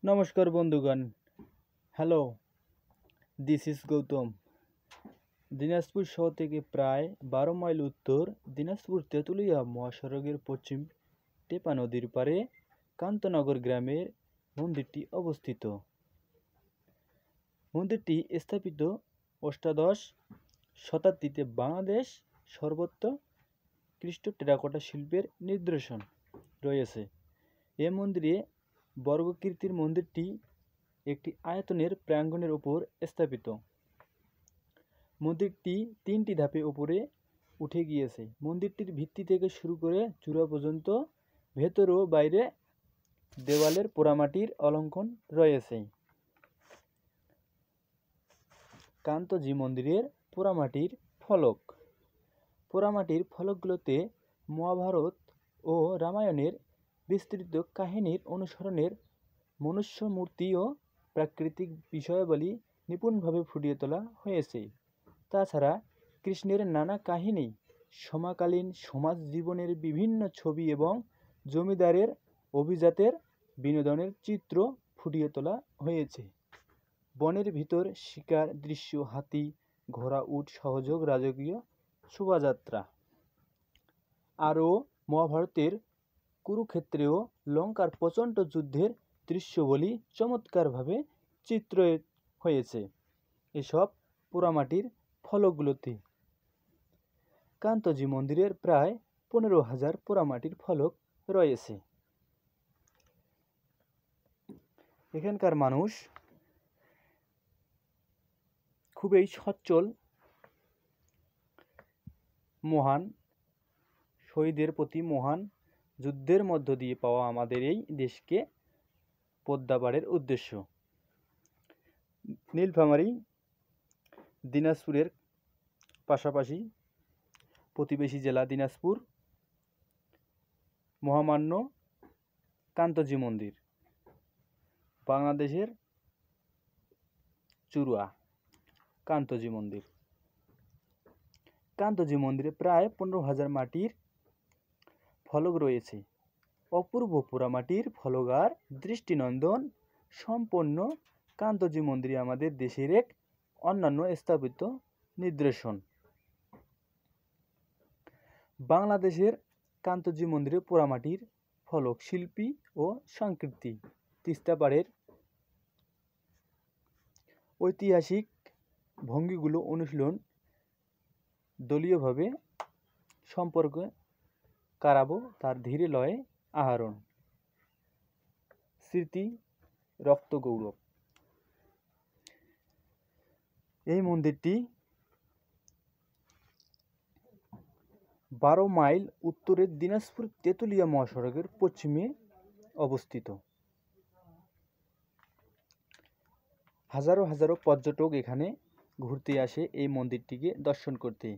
নমস্কার বন্ধুগণ। Hello, this is Gautam. Dinajpur শহর থেকে প্রায় 12 মাইল উত্তর দিনাজপুর তেঁতুলিয়া মহাসড়কের পশ্চিম টেপা নদীর পাড়ে কান্তনগর গ্রামের মন্দিরটি অবস্থিত। মন্দিরটি স্থাপিত অষ্টাদশ শতাব্দীতে বাংলাদেশ সর্বোৎকৃষ্ট টেরাকোটা শিল্পের নিদর্শন রয়েছে। এ মন্দিরে বর্গকৃতির মন্দিরটি একটি আয়তনের প্রাঙ্গণের উপর স্থাপিত। মন্দিরটি 3টি ধাপে উপরে উঠে গিয়েছে। মন্দিরটির ভিত্তি থেকে শুরু করে চূড়া পর্যন্ত ভেতর ও বাইরে দেওয়ালের পোড়ামাটির অলঙ্করণ রয়েছে। কান্তজি মন্দিরের পোড়ামাটির ফলক। পোড়ামাটির ফলকগুলোতে মহাভারত ও রামায়ণের বিস্তৃত কাহিনীর অনুসরণের মনুষ্য মূর্তি ও প্রাকৃতিক বিষয়াবলী নিপুণভাবে ফুটিয়ে তোলা হয়েছে। তাছাড়া কৃষ্ণের নানা কাহিনী, সমকালীন সমাজ জীবনের বিভিন্ন ছবি এবং জমিদারের অভিজাতের বিনোদনের চিত্র ফুটিয়ে তোলা হয়েছে। বনের ভিতর শিকার দৃশ্য, হাতি, ঘোড়া, উট, সহযোগ রাজকীয় শোভাযাত্রা আরও মহাভারতের কুরুক্ষেত্রেও লঙ্কার প্রচণ্ড যুদ্ধের দৃশ্যবলী চমৎকারভাবে চিত্রায়িত হয়েছে এসব পোড়ামাটির ফলকগুলোতে। কান্তজি মন্দিরের প্রায় 15,000 পোড়ামাটির ফলক রয়েছে। এখানকার মানুষ খুবই সচ্ছল, মহান শহীদের প্রতি মহান যুদ্ধের মধ্য দিয়ে পাওয়া আমাদের এই দেশকে পদ্মাপাড়ের উদ্দেশ্য। নীলফামারী দিনাজপুরের পাশাপাশি প্রতিবেশী জেলা দিনাজপুর, মহামান্য কান্তজি মন্দির, বাংলাদেশের চুরুয়া কান্তজি মন্দির। কান্তজি মন্দিরে প্রায় 15,000 মাটির ফলক রয়েছে। অপূর্ব পোড়ামাটির ফলক আর দৃষ্টিনন্দন সম্পন্ন কান্তজি মন্দির আমাদের দেশের এক অন্যান্য স্থাপিত নিদর্শন। বাংলাদেশের কান্তজি মন্দিরে পোড়ামাটির ফলক শিল্পী ও সংস্কৃতি তিস্তাপাড়ের ঐতিহাসিক ভঙ্গিগুলো অনুশীলন, দলীয়ভাবে সম্পর্ক কারাবো তার ধীরে লয়ে আহরণ, স্মৃতি রক্ত গৌরব। এই মন্দিরটি 12 মাইল উত্তরে দিনাজপুর তেঁতুলিয়া মহাসড়কের পশ্চিমে অবস্থিত। হাজারো হাজারো পর্যটক এখানে ঘুরতে আসে এই মন্দিরটিকে দর্শন করতে।